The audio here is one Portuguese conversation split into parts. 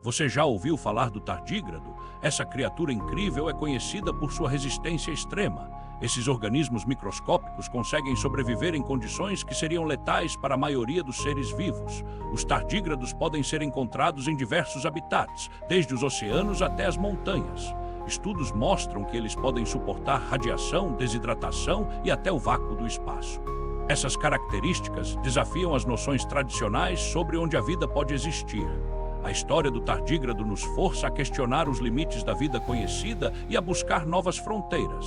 Você já ouviu falar do tardígrado? Essa criatura incrível é conhecida por sua resistência extrema. Esses organismos microscópicos conseguem sobreviver em condições que seriam letais para a maioria dos seres vivos. Os tardígrados podem ser encontrados em diversos habitats, desde os oceanos até as montanhas. Estudos mostram que eles podem suportar radiação, desidratação e até o vácuo do espaço. Essas características desafiam as noções tradicionais sobre onde a vida pode existir. A história do tardígrado nos força a questionar os limites da vida conhecida e a buscar novas fronteiras.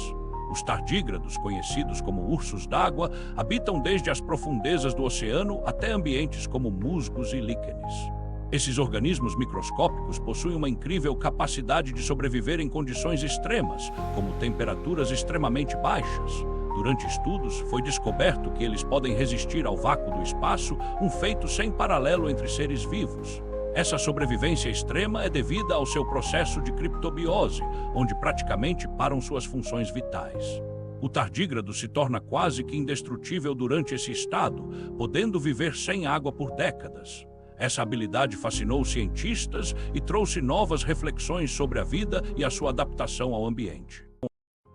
Os tardígrados, conhecidos como ursos d'água, habitam desde as profundezas do oceano até ambientes como musgos e líquenes. Esses organismos microscópicos possuem uma incrível capacidade de sobreviver em condições extremas, como temperaturas extremamente baixas. Durante estudos, foi descoberto que eles podem resistir ao vácuo do espaço, um feito sem paralelo entre seres vivos. Essa sobrevivência extrema é devida ao seu processo de criptobiose, onde praticamente param suas funções vitais. O tardígrado se torna quase que indestrutível durante esse estado, podendo viver sem água por décadas. Essa habilidade fascinou cientistas e trouxe novas reflexões sobre a vida e a sua adaptação ao ambiente.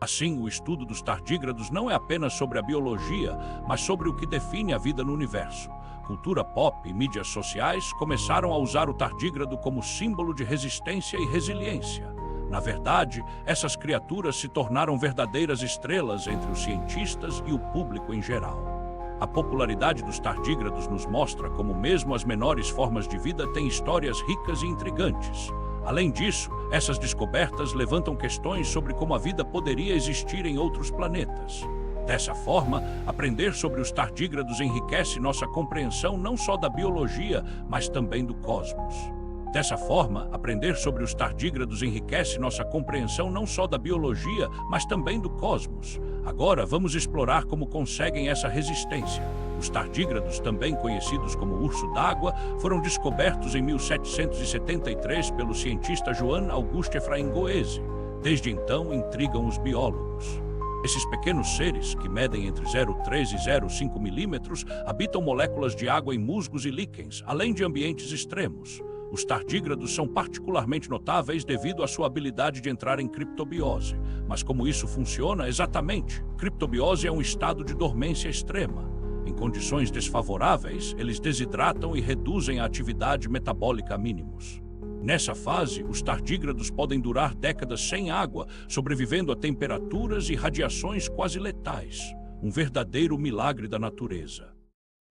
Assim, o estudo dos tardígrados não é apenas sobre a biologia, mas sobre o que define a vida no universo. Cultura pop e mídias sociais começaram a usar o tardígrado como símbolo de resistência e resiliência. Na verdade, essas criaturas se tornaram verdadeiras estrelas entre os cientistas e o público em geral. A popularidade dos tardígrados nos mostra como mesmo as menores formas de vida têm histórias ricas e intrigantes. Além disso, essas descobertas levantam questões sobre como a vida poderia existir em outros planetas. Dessa forma, aprender sobre os tardígrados enriquece nossa compreensão não só da biologia, mas também do cosmos. Agora vamos explorar como conseguem essa resistência. Os tardígrados, também conhecidos como urso d'água, foram descobertos em 1773 pelo cientista Johann August Ephraim Goese. Desde então, intrigam os biólogos. Esses pequenos seres, que medem entre 0,3 e 0,5 milímetros, habitam moléculas de água em musgos e líquens, além de ambientes extremos. Os tardígrados são particularmente notáveis devido à sua habilidade de entrar em criptobiose. Mas como isso funciona exatamente? Criptobiose é um estado de dormência extrema. Em condições desfavoráveis, eles desidratam e reduzem a atividade metabólica a mínimos. Nessa fase, os tardígrados podem durar décadas sem água, sobrevivendo a temperaturas e radiações quase letais. Um verdadeiro milagre da natureza.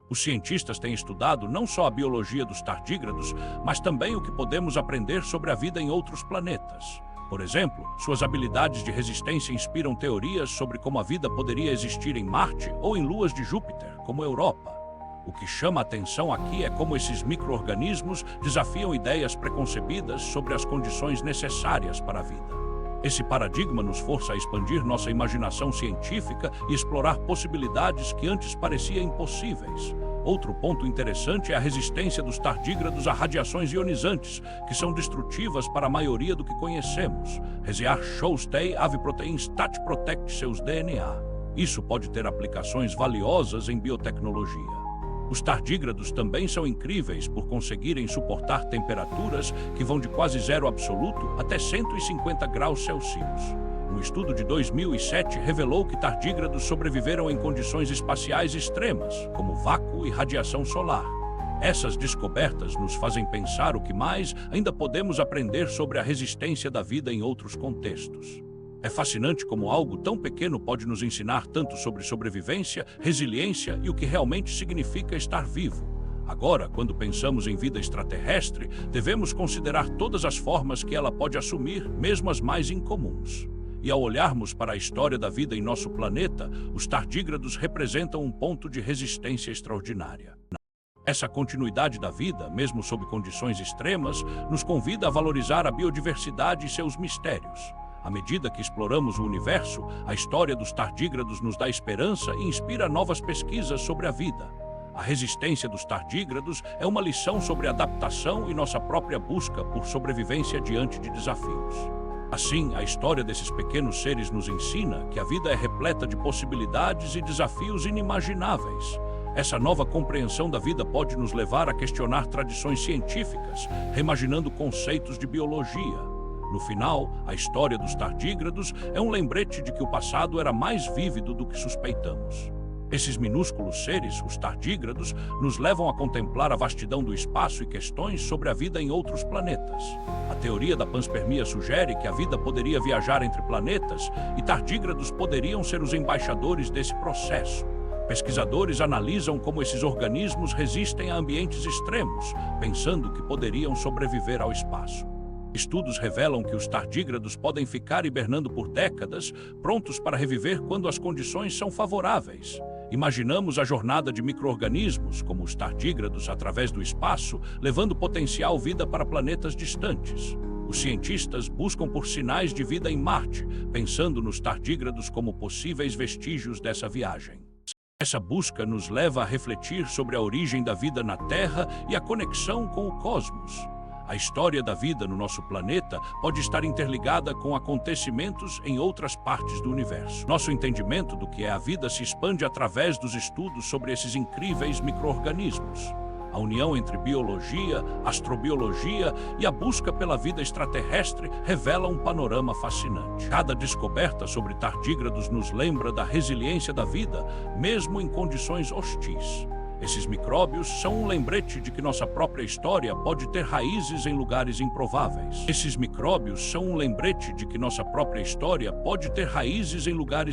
Os cientistas têm estudado não só a biologia dos tardígrados, mas também o que podemos aprender sobre a vida em outros planetas. Por exemplo, suas habilidades de resistência inspiram teorias sobre como a vida poderia existir em Marte ou em luas de Júpiter, como a Europa. O que chama a atenção aqui é como esses micro-organismos desafiam ideias preconcebidas sobre as condições necessárias para a vida. Esse paradigma nos força a expandir nossa imaginação científica e explorar possibilidades que antes pareciam impossíveis. Outro ponto interessante é a resistência dos tardígrados a radiações ionizantes, que são destrutivas para a maioria do que conhecemos. Research shows they have proteins that protect seus DNA. Isso pode ter aplicações valiosas em biotecnologia. Os tardígrados também são incríveis por conseguirem suportar temperaturas que vão de quase zero absoluto até 150 graus Celsius. Um estudo de 2007 revelou que tardígrados sobreviveram em condições espaciais extremas, como vácuo e radiação solar. Essas descobertas nos fazem pensar o que mais ainda podemos aprender sobre a resistência da vida em outros contextos. É fascinante como algo tão pequeno pode nos ensinar tanto sobre sobrevivência, resiliência e o que realmente significa estar vivo. Agora, quando pensamos em vida extraterrestre, devemos considerar todas as formas que ela pode assumir, mesmo as mais incomuns. E ao olharmos para a história da vida em nosso planeta, os tardígrados representam um ponto de resistência extraordinária. Essa continuidade da vida, mesmo sob condições extremas, nos convida a valorizar a biodiversidade e seus mistérios. À medida que exploramos o universo, a história dos tardígrados nos dá esperança e inspira novas pesquisas sobre a vida. A resistência dos tardígrados é uma lição sobre adaptação e nossa própria busca por sobrevivência diante de desafios. Assim, a história desses pequenos seres nos ensina que a vida é repleta de possibilidades e desafios inimagináveis. Essa nova compreensão da vida pode nos levar a questionar tradições científicas, reimaginando conceitos de biologia. No final, a história dos tardígrados é um lembrete de que o passado era mais vívido do que suspeitamos. Esses minúsculos seres, os tardígrados, nos levam a contemplar a vastidão do espaço e questões sobre a vida em outros planetas. A teoria da panspermia sugere que a vida poderia viajar entre planetas e tardígrados poderiam ser os embaixadores desse processo. Pesquisadores analisam como esses organismos resistem a ambientes extremos, pensando que poderiam sobreviver ao espaço. Estudos revelam que os tardígrados podem ficar hibernando por décadas, prontos para reviver quando as condições são favoráveis. Imaginamos a jornada de micro-organismos, como os tardígrados, através do espaço, levando potencial vida para planetas distantes. Os cientistas buscam por sinais de vida em Marte, pensando nos tardígrados como possíveis vestígios dessa viagem. Essa busca nos leva a refletir sobre a origem da vida na Terra e a conexão com o cosmos. A história da vida no nosso planeta pode estar interligada com acontecimentos em outras partes do universo. Nosso entendimento do que é a vida se expande através dos estudos sobre esses incríveis micro-organismos. A união entre biologia, astrobiologia e a busca pela vida extraterrestre revela um panorama fascinante. Cada descoberta sobre tardígrados nos lembra da resiliência da vida, mesmo em condições hostis. Esses micróbios são um lembrete de que nossa própria história pode ter raízes em lugares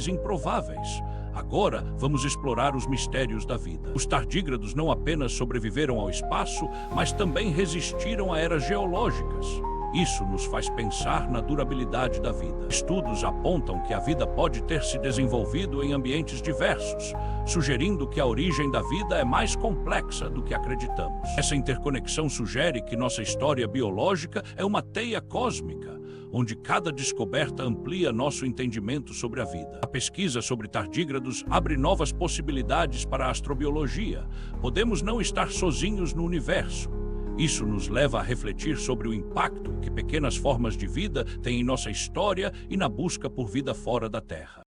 improváveis. Agora, vamos explorar os mistérios da vida. Os tardígrados não apenas sobreviveram ao espaço, mas também resistiram a eras geológicas. Isso nos faz pensar na durabilidade da vida. Estudos apontam que a vida pode ter se desenvolvido em ambientes diversos, sugerindo que a origem da vida é mais complexa do que acreditamos. Essa interconexão sugere que nossa história biológica é uma teia cósmica, onde cada descoberta amplia nosso entendimento sobre a vida. A pesquisa sobre tardígrados abre novas possibilidades para a astrobiologia. Podemos não estar sozinhos no universo. Isso nos leva a refletir sobre o impacto que pequenas formas de vida têm em nossa história e na busca por vida fora da Terra.